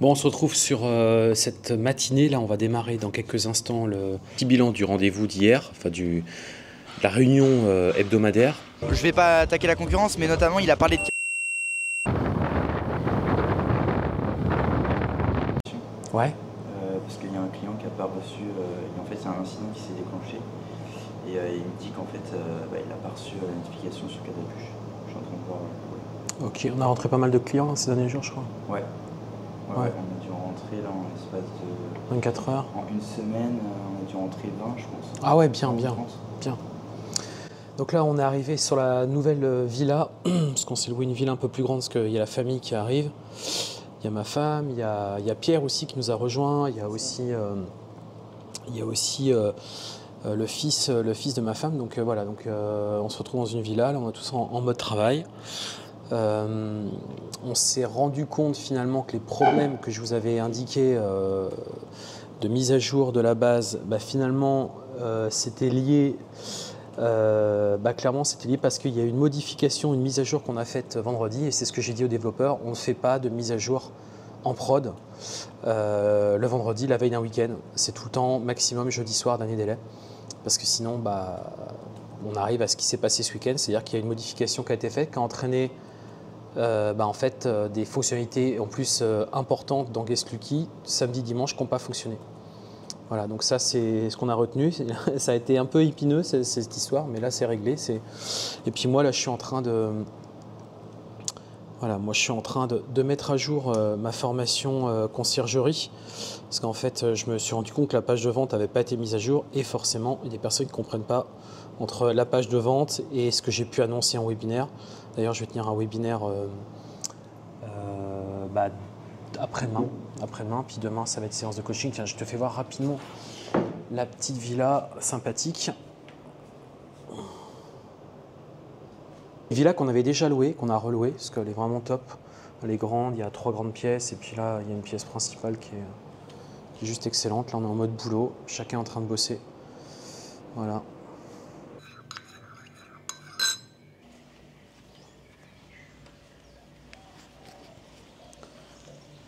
Bon, on se retrouve sur cette matinée. Là, on va démarrer dans quelques instants le petit bilan du rendez-vous d'hier, enfin de la réunion hebdomadaire. Je vais pas attaquer la concurrence, mais notamment il a parlé de... Ouais. Parce qu'il y a un client qui n'a pas reçu, en fait c'est un incident qui s'est déclenché et il me dit qu'en fait il n'a pas reçu la notification sur Cadapuche. Je suis en train de voir. Ok, on a rentré pas mal de clients ces derniers jours, je crois. Ouais. On a dû rentrer là en l'espace de 24 heures. En une semaine, on a dû rentrer 20 je pense. Ah ouais, bien. Donc là, on est arrivé sur la nouvelle villa, parce qu'on s'est loué une villa un peu plus grande, parce qu'il y a la famille qui arrive. Il y a ma femme, il y a Pierre aussi qui nous a rejoints, il y a aussi le fils de ma femme. Donc voilà, on se retrouve dans une villa, là on est tous en mode travail. On s'est rendu compte finalement que les problèmes que je vous avais indiqués de mise à jour de la base, finalement c'était lié... clairement, c'était lié parce qu'il y a une modification, une mise à jour qu'on a faite vendredi, et c'est ce que j'ai dit aux développeurs, on ne fait pas de mise à jour en prod le vendredi, la veille d'un week-end. C'est tout le temps maximum jeudi soir, dernier délai, parce que sinon on arrive à ce qui s'est passé ce week-end, c'est-à-dire qu'il y a une modification qui a été faite, qui a entraîné des fonctionnalités en plus importantes dans Guestlucky, samedi, dimanche, qui n'ont pas fonctionné. Voilà, donc ça c'est ce qu'on a retenu. Ça a été un peu épineux cette histoire, mais là c'est réglé. Et puis moi là je suis en train de mettre à jour ma formation conciergerie, parce qu'en fait je me suis rendu compte que la page de vente n'avait pas été mise à jour, et forcément il y a des personnes qui ne comprennent pas entre la page de vente et ce que j'ai pu annoncer en webinaire. D'ailleurs je vais tenir un webinaire après-demain, puis demain ça va être séance de coaching. Tiens, je te fais voir rapidement la petite villa sympathique. Une villa qu'on avait déjà louée, qu'on a relouée, parce qu'elle est vraiment top. Elle est grande, il y a 3 grandes pièces, et puis là il y a une pièce principale qui est juste excellente. Là on est en mode boulot, chacun est en train de bosser. Voilà.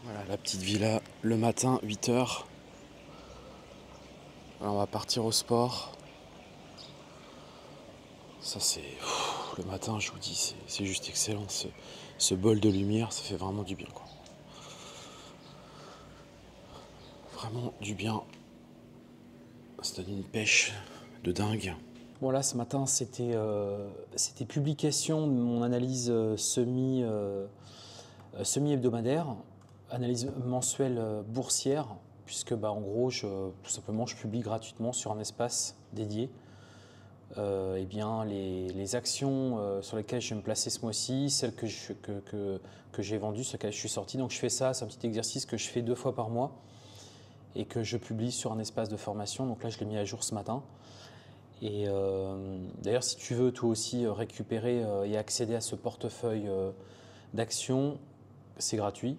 Voilà la petite villa, le matin, 8h. Alors on va partir au sport. Ça c'est... Le matin, je vous dis, c'est juste excellent. Ce bol de lumière, ça fait vraiment du bien, quoi. Vraiment du bien. Ça donne une pêche de dingue. Bon là, ce matin, c'était publication de mon analyse semi-hebdomadaire, analyse mensuelle boursière, puisque en gros, tout simplement, je publie gratuitement sur un espace dédié les actions sur lesquelles je vais me placer ce mois-ci, celles que j'ai vendues, sur lesquelles je suis sorti. Donc je fais ça, c'est un petit exercice que je fais 2 fois par mois et que je publie sur un espace de formation. Donc là, je l'ai mis à jour ce matin. Et d'ailleurs, si tu veux toi aussi récupérer et accéder à ce portefeuille d'actions, c'est gratuit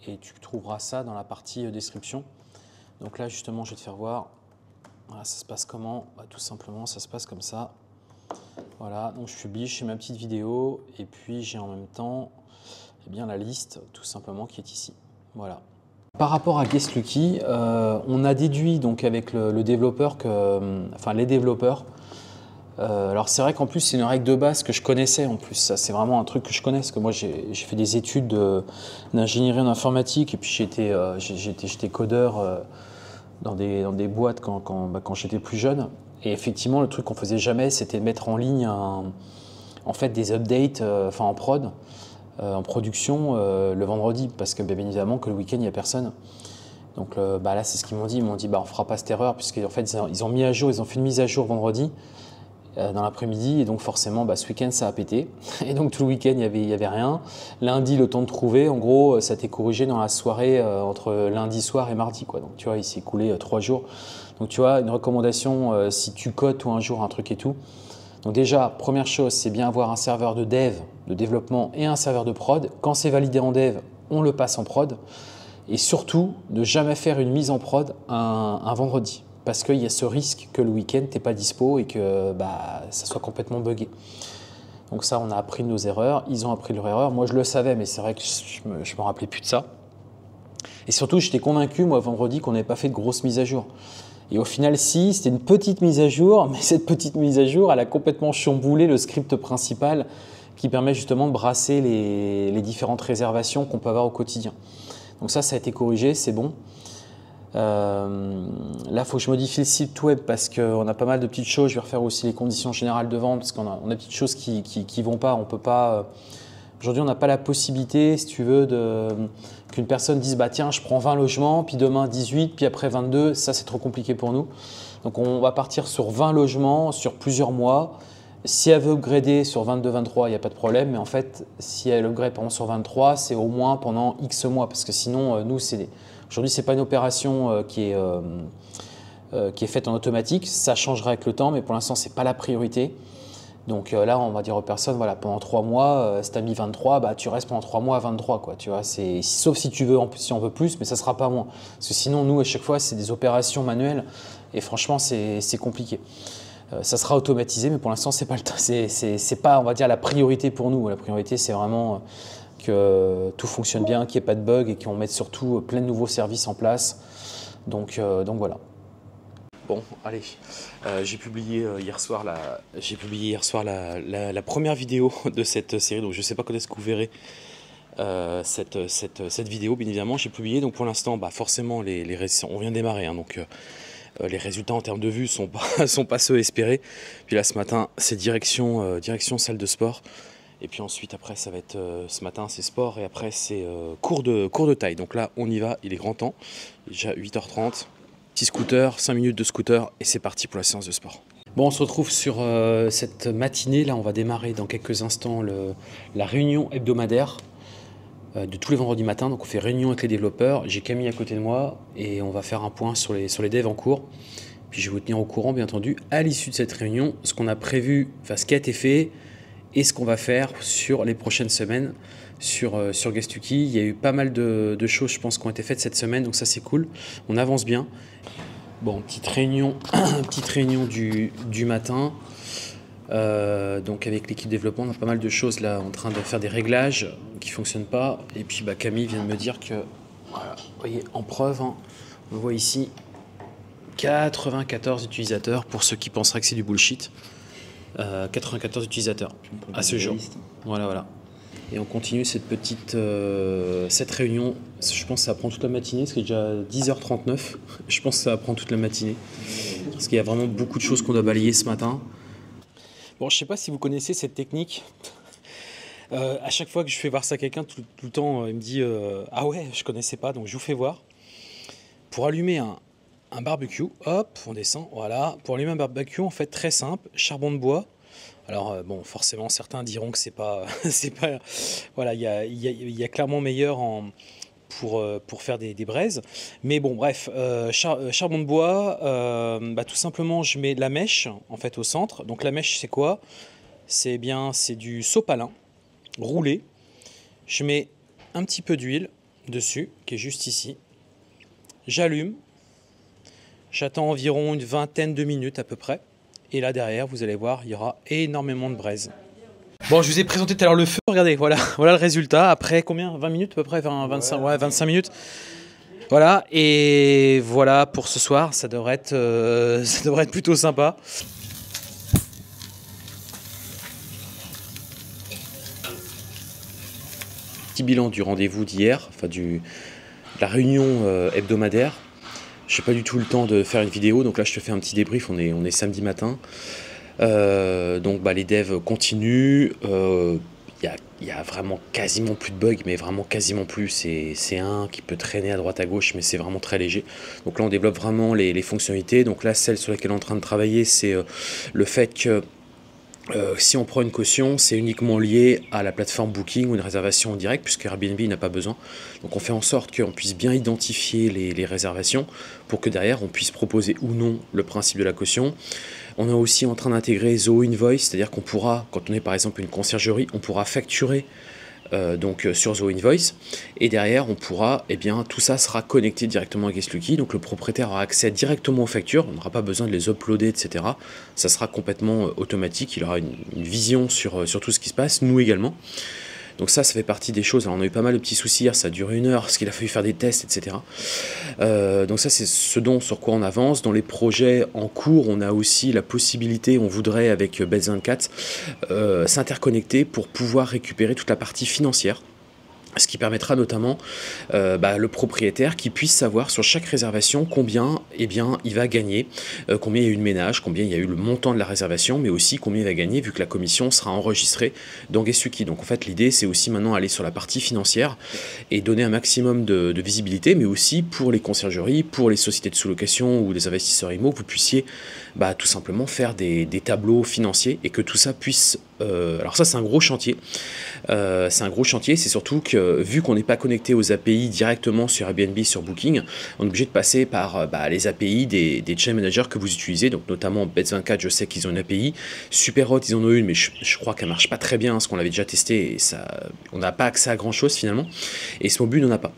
et tu trouveras ça dans la partie description. Donc là, justement, je vais te faire voir. Voilà, ça se passe comment? Tout simplement, ça se passe comme ça. Voilà, donc je publie, je fais ma petite vidéo et puis j'ai en même temps la liste tout simplement qui est ici. Voilà. Par rapport à Guestlucky, on a déduit donc avec le développeur les développeurs. Alors c'est vrai qu'en plus c'est une règle de base que je connaissais en plus. Ça c'est vraiment un truc que je connais parce que moi j'ai fait des études d'ingénierie en informatique et puis j'étais codeur. Dans des boîtes quand j'étais plus jeune. Et effectivement, le truc qu'on faisait jamais, c'était mettre en ligne des updates en prod, en production le vendredi, parce que bien évidemment que le week-end, il n'y a personne. Donc là, c'est ce qu'ils m'ont dit. Ils m'ont dit, on ne fera pas cette erreur, puisqu'en fait, ils ont fait une mise à jour vendredi dans l'après-midi, et donc forcément ce week-end ça a pété, et donc tout le week-end il y avait rien. Lundi, le temps de trouver, en gros ça a été corrigé dans la soirée entre lundi soir et mardi, quoi. Donc tu vois, il s'est écoulé 3 jours. Donc tu vois, une recommandation si tu codes ou un jour un truc et tout. Donc déjà, première chose, c'est bien avoir un serveur de dev, de développement, et un serveur de prod. Quand c'est validé en dev, on le passe en prod, et surtout ne jamais faire une mise en prod un vendredi, parce qu'il y a ce risque que le week-end, tu n'es pas dispo et que ça soit complètement buggé. Donc ça, on a appris de nos erreurs, ils ont appris de leur erreur. Moi, je le savais, mais c'est vrai que je me rappelais plus de ça. Et surtout, j'étais convaincu, moi, vendredi, qu'on n'avait pas fait de grosse mise à jour. Et au final, si, c'était une petite mise à jour, mais cette petite mise à jour, elle a complètement chamboulé le script principal qui permet justement de brasser les différentes réservations qu'on peut avoir au quotidien. Donc ça a été corrigé, c'est bon. Là, il faut que je modifie le site web parce qu'on a pas mal de petites choses. Je vais refaire aussi les conditions générales de vente parce qu'on a des petites choses qui vont pas. On peut pas. Aujourd'hui, on n'a pas la possibilité, si tu veux, qu'une personne dise bah tiens, je prends 20 logements, puis demain 18, puis après 22. Ça, c'est trop compliqué pour nous. Donc, on va partir sur 20 logements sur plusieurs mois. Si elle veut upgrader sur 22-23, il n'y a pas de problème. Mais en fait, si elle upgrade pendant sur 23, c'est au moins pendant X mois parce que sinon, nous, aujourd'hui, ce n'est pas une opération qui est faite en automatique. Ça changera avec le temps, mais pour l'instant, ce n'est pas la priorité. Donc là, on va dire aux personnes, voilà, pendant 3 mois, si tu as mis 23, bah, tu restes pendant 3 mois à 23. Quoi, tu vois, sauf si tu veux, si on veut plus, mais ça ne sera pas moins. Parce que sinon, nous, à chaque fois, c'est des opérations manuelles et franchement, c'est compliqué. Ça sera automatisé, mais pour l'instant, ce n'est pas, pas, on va dire, la priorité pour nous. La priorité, c'est vraiment que tout fonctionne bien, qu'il n'y ait pas de bugs et qu'on mette surtout plein de nouveaux services en place. Donc voilà. Bon, allez, j'ai publié hier soir la première vidéo de cette série, donc je ne sais pas quand est-ce que vous verrez cette vidéo, bien évidemment, j'ai publié, donc pour l'instant, bah, forcément, on vient de démarrer, hein, donc les résultats en termes de vues sont pas ceux espérés, puis là, ce matin, c'est direction salle de sport, et puis ensuite, après, ça va être, ce matin, c'est sport, et après, c'est cours de taille, donc là, on y va, il est grand temps, déjà 8h30, petit scooter, 5 minutes de scooter et c'est parti pour la séance de sport. Bon, on se retrouve sur cette matinée. Là, on va démarrer dans quelques instants la réunion hebdomadaire de tous les vendredis matins. Donc, on fait réunion avec les développeurs. J'ai Camille à côté de moi et on va faire un point sur les devs en cours. Puis, je vais vous tenir au courant, bien entendu, à l'issue de cette réunion, ce qu'on a prévu, enfin, ce qui a été fait et ce qu'on va faire sur les prochaines semaines sur Guestuki. Il y a eu pas mal de choses, je pense, qui ont été faites cette semaine. Donc, ça, c'est cool. On avance bien. Bon, petite réunion du matin. Donc avec l'équipe développement, on a pas mal de choses là en train de faire des réglages qui ne fonctionnent pas. Et puis bah, Camille vient de me dire que, voilà, vous voyez, en preuve, hein, on voit ici 94 utilisateurs pour ceux qui penseraient que c'est du bullshit. 94 utilisateurs à ce jour. Voilà. Et on continue cette réunion. Je pense que ça prend toute la matinée, parce qu'il est déjà 10h39. Je pense que ça va prendre toute la matinée. Parce qu'il y a vraiment beaucoup de choses qu'on doit balayer ce matin. Bon, je ne sais pas si vous connaissez cette technique. À chaque fois que je fais voir ça à quelqu'un, tout le temps, il me dit ah ouais, je ne connaissais pas, donc je vous fais voir. Pour allumer un barbecue, hop, on descend, voilà. Pour allumer un barbecue, en fait, très simple, charbon de bois. Alors bon, forcément, certains diront que c'est pas, voilà, il y a clairement meilleur pour faire des braises. Mais bon, bref, charbon de bois, bah, tout simplement, je mets la mèche en fait au centre. Donc la mèche, c'est quoi? C'est du sopalin roulé. Je mets un petit peu d'huile dessus, qui est juste ici. J'allume. J'attends environ une vingtaine de minutes à peu près. Et là derrière, vous allez voir, il y aura énormément de braise. Bon, je vous ai présenté tout à l'heure le feu. Regardez, voilà le résultat. Après combien? 20 minutes à peu près, 25 minutes. Voilà, et voilà pour ce soir. Ça devrait être plutôt sympa. Petit bilan du rendez-vous d'hier, enfin de la réunion hebdomadaire. Je n'ai pas du tout le temps de faire une vidéo, donc là je te fais un petit débrief, on est samedi matin. Donc bah, les devs continuent, il y a vraiment quasiment plus de bugs, mais vraiment quasiment plus. C'est un qui peut traîner à droite à gauche, mais c'est vraiment très léger. Donc là on développe vraiment les fonctionnalités. Donc là celle sur laquelle on est en train de travailler, c'est le fait que si on prend une caution, c'est uniquement lié à la plateforme Booking ou une réservation en direct, puisque Airbnb n'a pas besoin. Donc on fait en sorte qu'on puisse bien identifier les réservations pour que derrière on puisse proposer ou non le principe de la caution. On est aussi en train d'intégrer Zoho Invoice, c'est-à-dire qu'on pourra, quand on est par exemple une conciergerie, on pourra facturer sur Zoho Invoice, et derrière on pourra, tout ça sera connecté directement à Guestlucky, donc le propriétaire aura accès directement aux factures, on n'aura pas besoin de les uploader, etc. Ça sera complètement automatique, il aura une vision sur tout ce qui se passe, nous également. Donc ça fait partie des choses. Alors on a eu pas mal de petits soucis hier, ça a duré 1 heure, parce qu'il a fallu faire des tests, etc. Donc ça, c'est sur quoi on avance. Dans les projets en cours, on a aussi la possibilité, on voudrait avec Bets24 s'interconnecter pour pouvoir récupérer toute la partie financière. Ce qui permettra notamment le propriétaire qui puisse savoir sur chaque réservation combien il va gagner, combien il y a eu de ménage, combien il y a eu le montant de la réservation, mais aussi combien il va gagner vu que la commission sera enregistrée dans Gesuki. Donc en fait l'idée c'est aussi maintenant aller sur la partie financière et donner un maximum de visibilité, mais aussi pour les conciergeries, pour les sociétés de sous-location ou les investisseurs IMO, que vous puissiez tout simplement faire des tableaux financiers et que tout ça puisse... alors ça c'est un gros chantier. C'est surtout que vu qu'on n'est pas connecté aux API directement sur Airbnb, sur Booking, on est obligé de passer par les API des chain managers que vous utilisez, donc notamment Bets24, je sais qu'ils ont une API, Superhot ils en ont une, mais je crois qu'elle marche pas très bien, parce qu'on l'avait déjà testé et on n'a pas accès à grand chose finalement, et Smobul n'en a pas.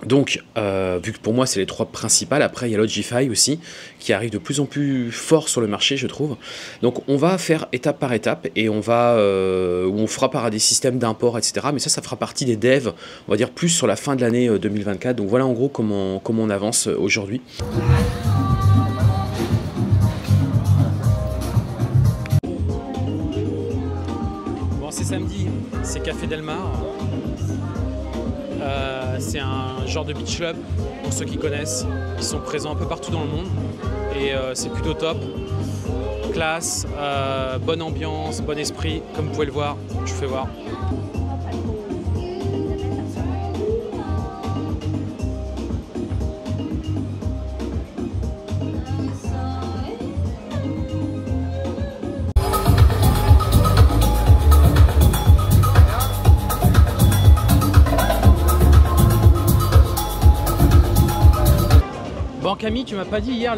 Donc, vu que pour moi c'est les 3 principales, après il y a Lodgify aussi, qui arrive de plus en plus fort sur le marché, je trouve. Donc on va faire étape par étape, et on fera par des systèmes d'import, etc. Mais ça fera partie des devs, on va dire plus sur la fin de l'année 2024. Donc voilà en gros comment on avance aujourd'hui. Bon, c'est samedi, c'est Café Delmar. C'est un genre de beach club, pour ceux qui connaissent, qui sont présents un peu partout dans le monde. Et c'est plutôt top. Classe, bonne ambiance, bon esprit, comme vous pouvez le voir, je vous fais voir. Bon Camille, tu m'as pas dit hier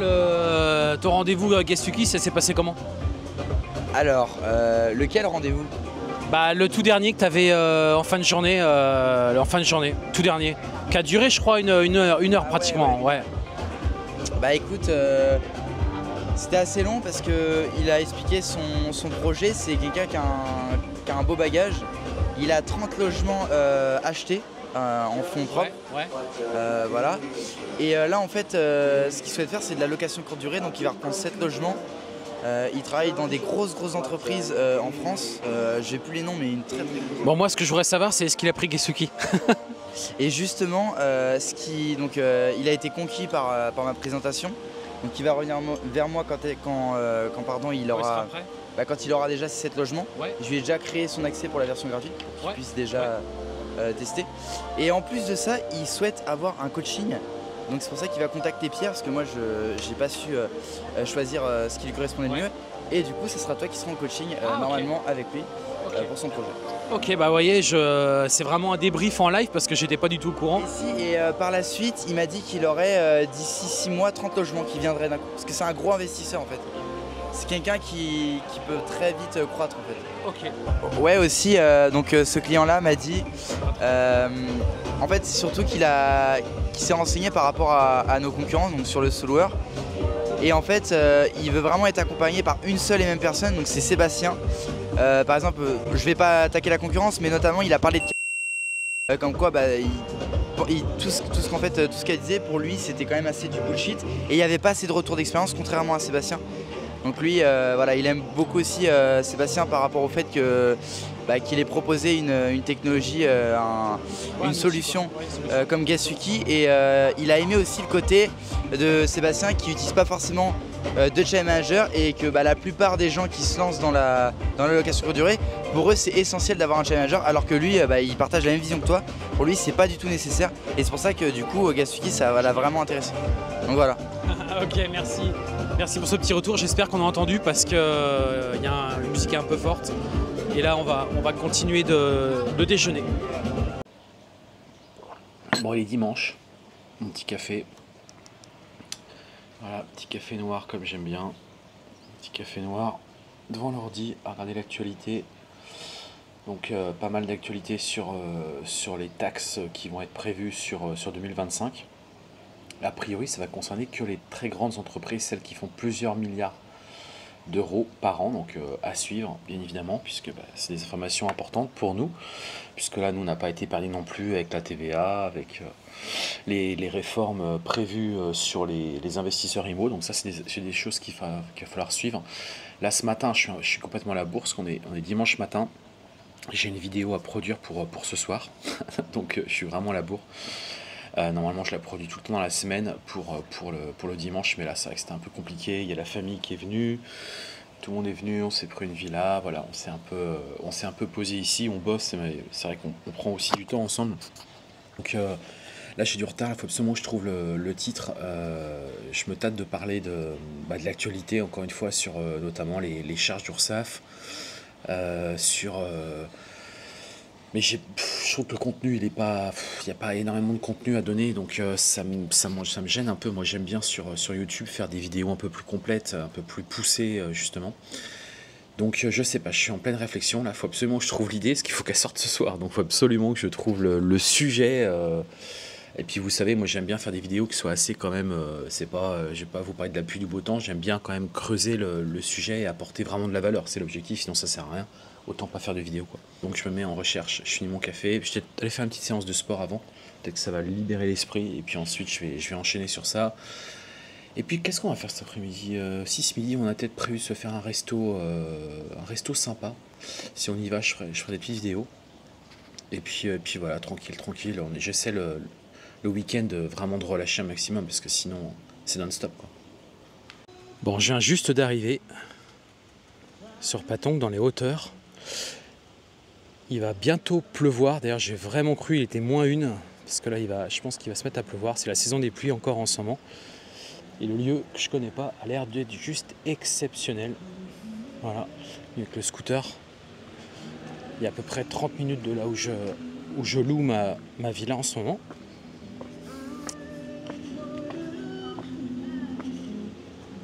ton rendez-vous à Gesuki, ça s'est passé comment? Alors, lequel rendez-vous? Le tout dernier que tu avais en fin de journée, tout dernier, qui a duré je crois une heure pratiquement, ouais. Bah écoute, c'était assez long parce qu'il a expliqué son projet. C'est quelqu'un qui a un beau bagage. Il a 30 logements achetés en fonds propres. Ouais. Voilà. Et là en fait, ce qu'il souhaite faire, c'est de la location courte durée. Donc il va reprendre 7 logements. Il travaille dans des grosses entreprises en France. J'ai plus les noms, mais une très grosse. Bon, moi ce que je voudrais savoir, c'est est-ce qu'il a pris Gesuki? Et justement, il a été conquis par ma présentation. Donc il va revenir vers moi quand il aura, quand il aura déjà 7 logements. Ouais. Je lui ai déjà créé son accès pour la version gratuite pour qu'il puisse déjà tester. Et en plus de ça, il souhaite avoir un coaching. Donc c'est pour ça qu'il va contacter Pierre, parce que moi je n'ai pas su choisir ce qui lui correspondait le mieux. Et du coup, ce sera toi qui seras en coaching normalement avec lui pour son projet. Ok, bah vous voyez, c'est vraiment un débrief en live parce que j'étais pas du tout au courant. Et par la suite, il m'a dit qu'il aurait d'ici 6 mois 30 logements qui viendraient d'un coup. Parce que c'est un gros investisseur en fait. C'est quelqu'un qui peut très vite croître en fait. Ok. Ouais, aussi, ce client-là m'a dit, en fait, c'est surtout qu'il s'est renseigné par rapport à nos concurrents, donc sur le Solower. Et en fait, il veut vraiment être accompagné par une seule et même personne, donc c'est Sébastien. Par exemple, je vais pas attaquer la concurrence, mais notamment il a parlé de comme quoi tout ce qu'elle disait pour lui c'était quand même assez du bullshit et il n'y avait pas assez de retour d'expérience contrairement à Sébastien. Donc lui, il aime beaucoup aussi Sébastien par rapport au fait qu'il ait proposé une technologie, une solution comme Gesuki, et il a aimé aussi le côté de Sébastien qui n'utilise pas forcément de chain manager et que la plupart des gens qui se lancent dans la location courte durée, pour eux c'est essentiel d'avoir un chain manager, alors que lui il partage la même vision que toi. Pour lui c'est pas du tout nécessaire et c'est pour ça que du coup Gesuki ça l'a vraiment intéressé. Donc voilà. Ok, merci. Merci pour ce petit retour, j'espère qu'on a entendu parce que y a une musique un peu forte. Et là on va continuer de déjeuner. Bon, il est dimanche, mon petit café. Voilà, petit café noir comme j'aime bien. Petit café noir devant l'ordi à regarder l'actualité. Donc pas mal d'actualités sur les taxes qui vont être prévues sur 2025. A priori, ça va concerner que les très grandes entreprises, celles qui font plusieurs milliards d'euros par an, donc à suivre bien évidemment, puisque c'est des informations importantes pour nous, puisque là nous on n'a pas été perdu non plus avec la TVA, avec les réformes prévues sur les investisseurs IMO, donc ça c'est des choses qu'il va falloir suivre. Là ce matin je suis complètement à la bourse, on est dimanche matin, j'ai une vidéo à produire pour ce soir, donc je suis vraiment à la bourre. Normalement je la produis tout le temps dans la semaine pour le dimanche, mais là c'est vrai que c'était un peu compliqué, il y a la famille qui est venue, tout le monde est venu, on s'est pris une villa, voilà, on s'est un peu posé ici, on bosse, mais c'est vrai qu'on prend aussi du temps ensemble. Donc là j'ai du retard, il faut absolument que je trouve le titre. Je me tâte de parler de l'actualité, encore une fois, sur notamment les charges d'URSSAF, mais je trouve que le contenu, il n'y a pas énormément de contenu à donner, donc ça me gêne un peu. Moi j'aime bien sur YouTube faire des vidéos un peu plus complètes, un peu plus poussées justement. Donc je sais pas, je suis en pleine réflexion là, il faut absolument que je trouve l'idée, parce qu'il faut qu'elle sorte ce soir, donc il faut absolument que je trouve le sujet. Et puis vous savez, moi j'aime bien faire des vidéos qui soient assez quand même, je vais pas vous parler de la pluie du beau temps, j'aime bien quand même creuser le sujet et apporter vraiment de la valeur, c'est l'objectif, sinon ça sert à rien. Autant pas faire de vidéo quoi. Donc je me mets en recherche, je finis mon café, je vais aller faire une petite séance de sport avant, peut-être que ça va libérer l'esprit, et puis ensuite je vais enchaîner sur ça. Et puis qu'est-ce qu'on va faire cet après-midi? Si ce midi on a peut-être prévu de se faire un resto sympa. Si on y va, je ferai des petites vidéos. Et puis voilà, tranquille. J'essaie le week-end vraiment de relâcher un maximum, parce que sinon c'est non-stop quoi. Bon, je viens juste d'arriver sur Patong dans les hauteurs. Il va bientôt pleuvoir, d'ailleurs j'ai vraiment cru il était -1, parce que là je pense qu'il va se mettre à pleuvoir, c'est la saison des pluies encore en ce moment. Et le lieu que je connais pas a l'air d'être juste exceptionnel. Voilà, avec le scooter. Il y a à peu près 30 minutes de là où je loue ma villa en ce moment.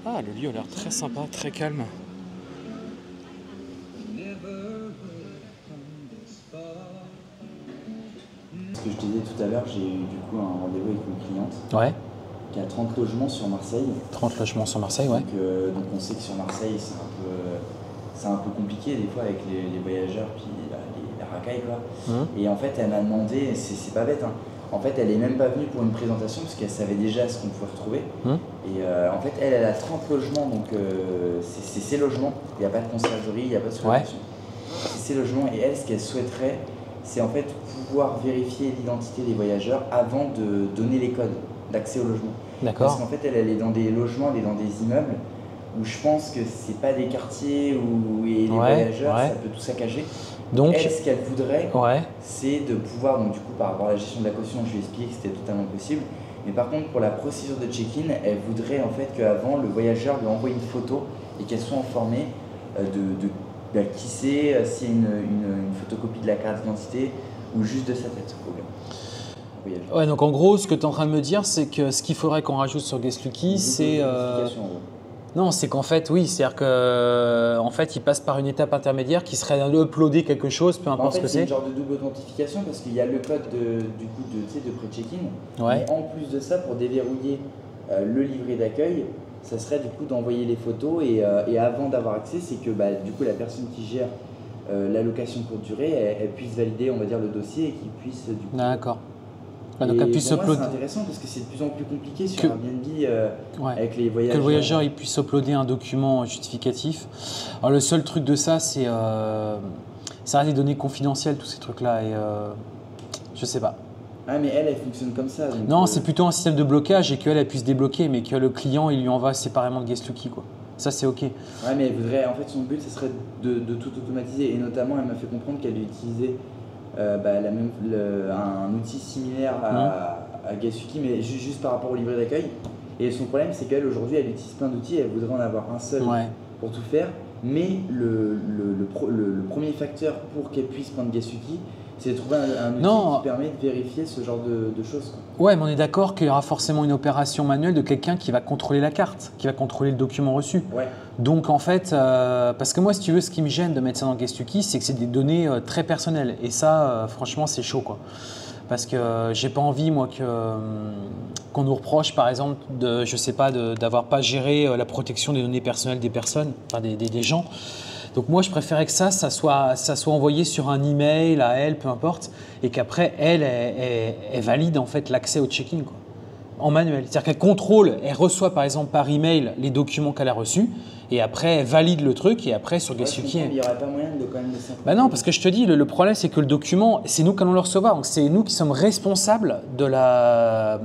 Ah, le lieu a l'air très sympa, très calme. Ce que je te disais tout à l'heure, j'ai eu du coup un rendez-vous avec une cliente. Ouais. Qui a 30 logements sur Marseille. 30 logements sur Marseille, ouais. Donc on sait que sur Marseille c'est un peu compliqué des fois avec les voyageurs puis les racailles quoi. Et en fait elle m'a demandé, c'est pas bête hein, en fait elle est même pas venue pour une présentation parce qu'elle savait déjà ce qu'on pouvait retrouver. Et en fait elle a 30 logements, donc c'est ses logements, il n'y a pas de conciergerie, il n'y a pas de sous-location. C'est ses logements, et elle ce qu'elle souhaiterait c'est en fait pouvoir vérifier l'identité des voyageurs avant de donner les codes d'accès au logement. D'accord. Parce qu'en fait, elle est dans des logements, elle est dans des immeubles où je pense que c'est pas des quartiers où les voyageurs, ça peut tout saccager. Donc, elle, ce qu'elle voudrait, c'est de pouvoir, donc du coup, par rapport à la gestion de la caution, je lui ai expliqué que c'était totalement possible. Mais par contre, pour la procédure de check-in, elle voudrait en fait qu'avant, le voyageur lui envoie une photo et qu'elle soit informée de qui c'est, s'il y a une photocopie de la carte d'identité ou juste de sa tête. Ouais, donc en gros, ce que tu es en train de me dire, c'est que ce qu'il faudrait qu'on rajoute sur Guest Lucky, c'est. Non, c'est qu'en fait, oui, c'est-à-dire qu'en fait, il passe par une étape intermédiaire qui serait d'uploader quelque chose, peu importe ce que c'est. C'est une genre de double authentification parce qu'il y a le code de pré-check-in. Ouais. Mais en plus de ça, pour déverrouiller le livret d'accueil, ça serait du coup d'envoyer les photos et avant d'avoir accès, c'est que du coup la personne qui gère la location courte durée, elle puisse valider, on va dire, le dossier et qu'il puisse du coup. D'accord. Donc elle puisse uploader. C'est intéressant parce que c'est de plus en plus compliqué sur Airbnb avec les voyageurs. Que le voyageur il puisse uploader un document justificatif. Alors le seul truc de ça, c'est ça reste des données confidentielles, tous ces trucs-là, et je sais pas. Ah mais elle fonctionne comme ça. Donc non, c'est plutôt un système de blocage et qu'elle puisse débloquer, mais que le client il lui envoie séparément de Guest Lucky quoi. Ça c'est ok. Ouais, mais elle voudrait, en fait son but ce serait de tout automatiser, et notamment elle m'a fait comprendre qu'elle utilisait un outil similaire à Guest Lucky, mais juste par rapport au livret d'accueil. Et son problème, c'est qu'elle aujourd'hui, elle utilise plein d'outils, elle voudrait en avoir un seul pour tout faire. Mais le premier facteur pour qu'elle puisse prendre Guest Lucky, C'est de trouver un outil qui permet de vérifier ce genre de choses, quoi. Ouais, mais on est d'accord qu'il y aura forcément une opération manuelle de quelqu'un qui va contrôler la carte, qui va contrôler le document reçu. Ouais. Donc en fait, parce que moi, si tu veux, ce qui me gêne de mettre ça dans Guestuki, c'est que c'est des données très personnelles. Et ça, franchement, c'est chaud, quoi. Parce que j'ai pas envie, moi, qu'on nous reproche, par exemple, je sais pas, d'avoir pas géré la protection des données personnelles des personnes, enfin des gens. Donc moi, je préférais que ça soit envoyé sur un email à elle, peu importe, et qu'après, elle valide en fait l'accès au check-in, quoi, en manuel. C'est-à-dire qu'elle contrôle, elle reçoit par exemple par email les documents qu'elle a reçus, et après, elle valide le truc, et après, sur Guestuki… Il n'y aurait pas moyen de quand même laisser… Bah non, parce que je te dis, le problème, c'est que le document, c'est nous qui allons le recevoir. Donc c'est nous qui sommes responsables de la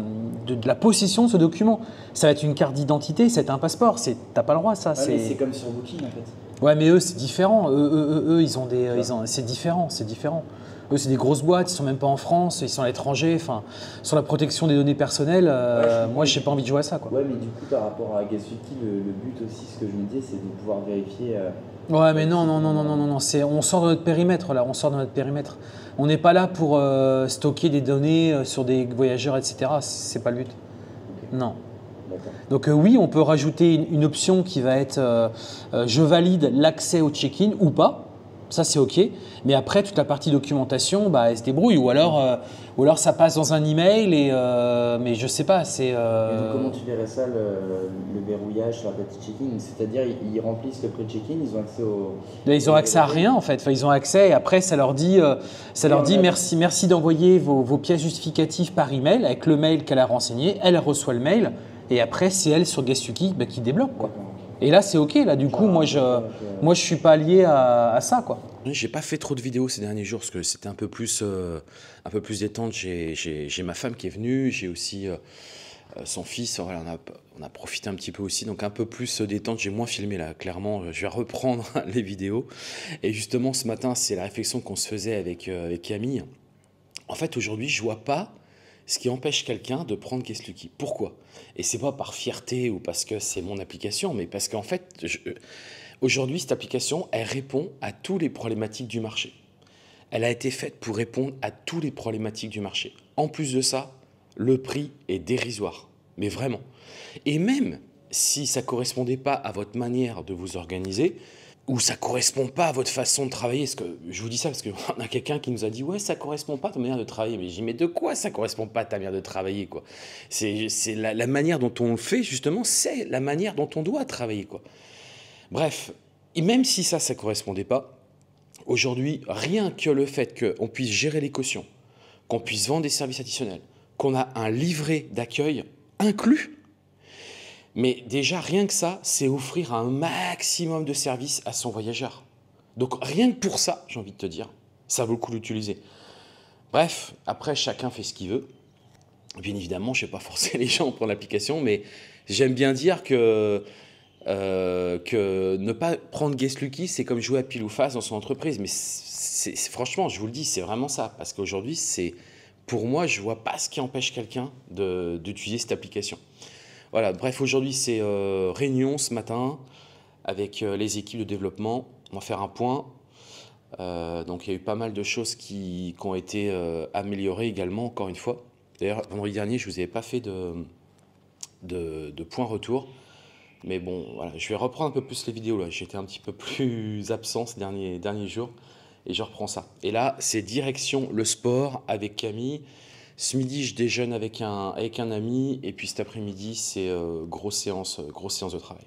possession de ce document. Ça va être une carte d'identité, c'est un passeport. T'as pas le droit, ça. Ouais, c'est comme sur Booking, en fait. Ouais, mais eux, c'est différent. Eux, c'est différent, c'est différent. Eux, c'est des grosses boîtes, ils sont même pas en France, ils sont à l'étranger. Enfin, sur la protection des données personnelles, moi, j'ai pas envie de jouer à ça, quoi. Ouais, mais du coup, par rapport à Guestuki, le but aussi, ce que je me disais, c'est de pouvoir vérifier… Ouais, mais non, on sort de notre périmètre, là, on sort de notre périmètre. On n'est pas là pour stocker des données sur des voyageurs, etc. C'est pas le but. Okay. Non. Donc oui, on peut rajouter une option qui va être je valide l'accès au check-in ou pas. Ça, c'est OK. Mais après, toute la partie documentation, bah, elle se débrouille. Ou alors ça passe dans un email. Mais je sais pas. Et donc, comment tu verrais ça, le verrouillage sur la partie check-in? C'est-à-dire, ils remplissent le pré-check-in, ils ont accès au… Là, ils ont accès à rien, en fait. Enfin, ils ont accès et après, ça leur dit merci d'envoyer vos pièces justificatives par email avec le mail qu'elle a renseigné. Elle reçoit le mail. Et après, c'est elle sur Guestuki qui débloque, quoi. Et là, c'est OK. Là, du coup, moi, je suis pas lié à ça, quoi. J'ai pas fait trop de vidéos ces derniers jours parce que c'était un peu plus détente. J'ai ma femme qui est venue, j'ai aussi son fils. Voilà, on a profité un petit peu aussi, donc un peu plus détente. J'ai moins filmé là, clairement. Je vais reprendre les vidéos. Et justement, ce matin, c'est la réflexion qu'on se faisait avec Camille. En fait, aujourd'hui, je vois pas ce qui empêche quelqu'un de prendre Guestuki. Pourquoi? Et c'est pas par fierté ou parce que c'est mon application, mais parce qu'en fait, aujourd'hui, cette application, elle répond à toutes les problématiques du marché. Elle a été faite pour répondre à toutes les problématiques du marché. En plus de ça, le prix est dérisoire, mais vraiment. Et même si ça ne correspondait pas à votre manière de vous organiser, ou ça ne correspond pas à votre façon de travailler, parce que je vous dis ça parce qu'on a quelqu'un qui nous a dit « Ouais, ça ne correspond pas à ta manière de travailler. » Mais j'ai dit « Mais de quoi ça ne correspond pas à ta manière de travailler, quoi ?» C'est la manière dont on le fait, justement, c'est la manière dont on doit travailler, quoi. Bref, et même si ça ne correspondait pas, aujourd'hui, rien que le fait qu'on puisse gérer les cautions, qu'on puisse vendre des services additionnels, qu'on a un livret d'accueil inclus, mais déjà, rien que ça, c'est offrir un maximum de services à son voyageur. Donc rien que pour ça, j'ai envie de te dire, ça vaut le coup d'utiliser. Bref, après, chacun fait ce qu'il veut. Bien évidemment, je ne vais pas forcer les gens pour l'application, mais j'aime bien dire que ne pas prendre Guestuki, c'est comme jouer à pile ou face dans son entreprise. Mais franchement, je vous le dis, c'est vraiment ça. Parce qu'aujourd'hui, pour moi, je ne vois pas ce qui empêche quelqu'un d'utiliser cette application. Voilà, bref, aujourd'hui, c'est réunion ce matin avec les équipes de développement. On va faire un point. Donc, il y a eu pas mal de choses qui ont été améliorées également, encore une fois. D'ailleurs, vendredi dernier, je ne vous avais pas fait de point retour. Mais bon, voilà, je vais reprendre un peu plus les vidéos là. J'étais un petit peu plus absent ces derniers jours et je reprends ça. Et là, c'est direction le sport avec Camille. Ce midi, je déjeune avec un ami et puis cet après-midi, c'est grosse séance de travail.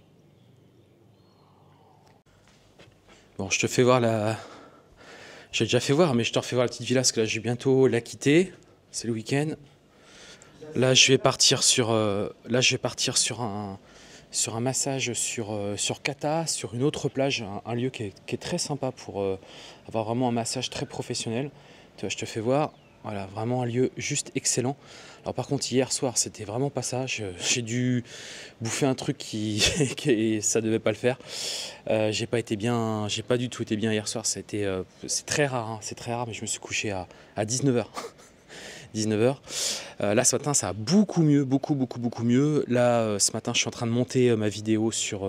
Bon, je te fais voir J'ai déjà fait voir, mais je te refais voir la petite villa parce que là, je vais bientôt la quitter. C'est le week-end. Là, je vais partir sur un massage sur Kata, sur une autre plage, un lieu qui est très sympa pour avoir vraiment un massage très professionnel. Tu vois, je te fais voir, voilà, vraiment un lieu juste excellent. Alors par contre, hier soir, c'était vraiment pas ça. J'ai dû bouffer un truc qui ça devait pas le faire. J'ai pas du tout été bien hier soir. C'est très rare, mais je me suis couché à 19h. 19h. Là ce matin ça a beaucoup mieux, beaucoup mieux. Là ce matin je suis en train de monter ma vidéo sur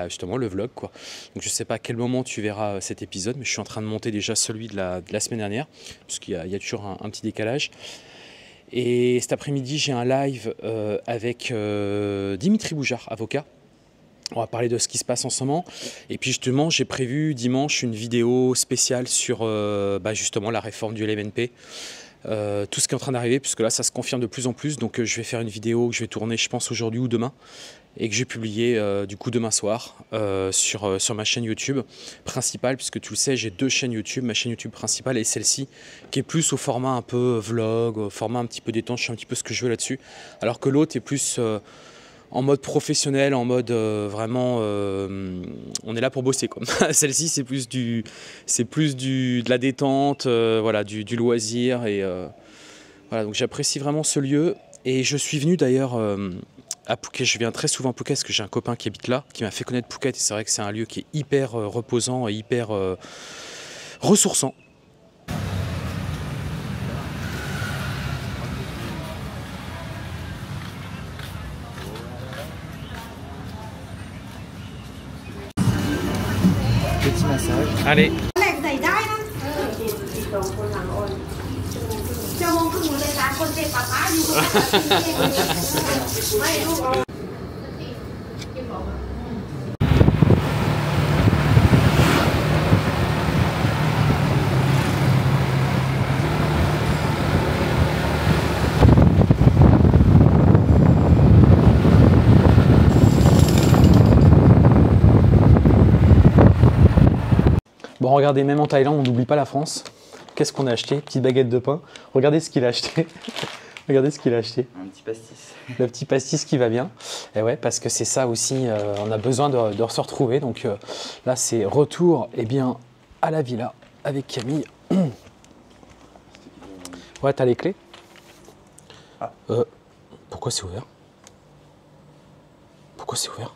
justement le vlog quoi. Donc je sais pas à quel moment tu verras cet épisode, mais je suis en train de monter déjà celui de la semaine dernière, puisqu'il y a toujours un petit décalage. Et cet après-midi j'ai un live avec Dimitri Boujard, avocat. On va parler de ce qui se passe en ce moment. Et puis justement, j'ai prévu dimanche une vidéo spéciale sur justement la réforme du LMNP. Tout ce qui est en train d'arriver, puisque là, ça se confirme de plus en plus. Donc je vais faire une vidéo que je vais tourner, je pense, aujourd'hui ou demain. Et que je vais publier du coup demain soir sur ma chaîne YouTube principale. Puisque tu le sais, j'ai 2 chaînes YouTube. Ma chaîne YouTube principale et celle-ci, qui est plus au format un peu vlog, au format un petit peu détente. Je fais un petit peu ce que je veux là-dessus. Alors que l'autre est plus... en mode professionnel, en mode vraiment, on est là pour bosser quoi. Celle-ci c'est plus de la détente, voilà, du loisir et voilà. Donc j'apprécie vraiment ce lieu et je suis venu d'ailleurs à Phuket. Je viens très souvent à Phuket parce que j'ai un copain qui habite là, qui m'a fait connaître Phuket et c'est vrai que c'est un lieu qui est hyper reposant et hyper ressourçant. Petit massage. Allez. Bon, regardez, même en Thaïlande, on n'oublie pas la France. Qu'est-ce qu'on a acheté? Petite baguette de pain. Regardez ce qu'il a acheté. Regardez ce qu'il a acheté. Un petit pastis. Le petit pastis qui va bien. Et ouais, parce que c'est ça aussi, on a besoin de se retrouver. Donc là, c'est retour à la villa avec Camille. Ouais, t'as les clés? Ah. Pourquoi c'est ouvert? Pourquoi c'est ouvert?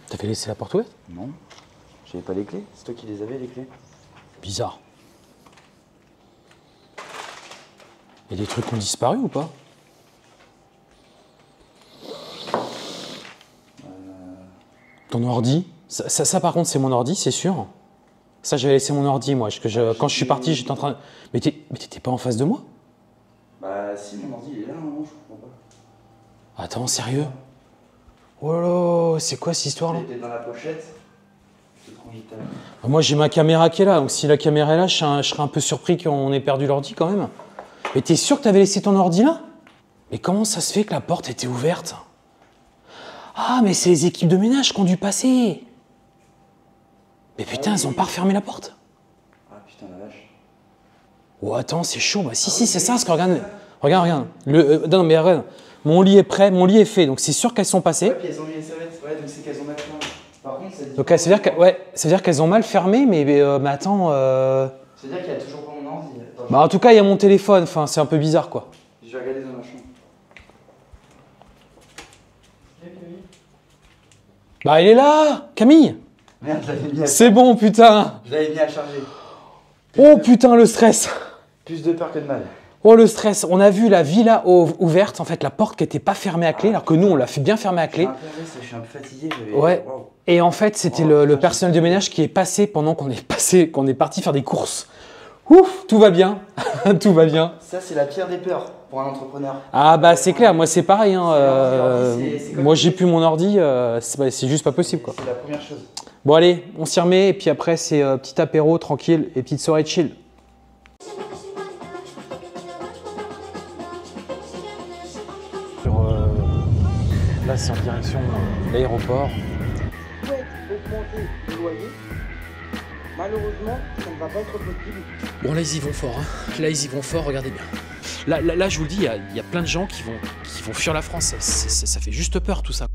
T'avais laissé la porte ouverte? Non, j'avais pas les clés. C'est toi qui les avais, les clés. Bizarre. Il y a des trucs qui ont disparu ou pas? Ton ordi? Ça par contre c'est mon ordi, c'est sûr. Ça j'avais laissé mon ordi moi. Quand je suis parti j'étais en train de... Mais t'étais pas en face de moi? Bah si, mon ordi il est là, non, je comprends pas. Attends, sérieux? Oh là là, c'est quoi cette histoire là? Il était dans la pochette. Moi j'ai ma caméra qui est là, donc si la caméra est là, je serais un peu surpris qu'on ait perdu l'ordi quand même. Mais t'es sûr que t'avais laissé ton ordi là? Mais comment ça se fait que la porte était ouverte? Ah mais c'est les équipes de ménage qui ont dû passer. Mais putain, elles ont pas refermé la porte. Ah putain la vache. Oh attends, c'est chaud. Bah si, c'est ça, parce que regarde. Non mais regarde, mon lit est prêt, mon lit est fait, donc c'est sûr qu'elles sont passées. Ouais, puis elles ont mis les serviettes, ouais, donc c'est qu'elles ont mal fermé. Par contre, ça dit... Donc ça veut dire qu'elles ont mal fermé, mais attends... Ça veut dire qu'il y a toujours pas mon ordi. Attends, Bah en tout cas, il y a mon téléphone, enfin c'est un peu bizarre quoi. je vais regarder dans ma chambre. Bah il est là, Camille. Merde, je l'avais mis à... C'est bon putain. Je l'avais mis à charger. Oh putain le stress. Plus de peur que de mal. Oh le stress, on a vu la villa ouverte, en fait la porte qui n'était pas fermée à clé, alors que nous on l'a fait bien fermer à clé. Je suis un peu fatigué. Ouais. Wow. Et en fait c'était le personnel de ménage qui est passé pendant qu'on est parti faire des courses. Ouf, tout va bien, tout va bien. Ça c'est la pire des peurs pour un entrepreneur. Ah bah c'est clair, moi c'est pareil. Hein, c'est moi j'ai plus mon ordi, c'est juste pas possible quoi. C'est la première chose. Bon allez, on s'y remet et puis après c'est petit apéro tranquille et petite soirée chill. Là c'est en direction de l'aéroport. Vous pouvez augmenter le loyer. Malheureusement, ça ne va pas être possible. Bon là ils y vont fort, hein. Là ils y vont fort, regardez bien. Là je vous le dis, il y a plein de gens qui vont fuir la France, ça fait juste peur tout ça.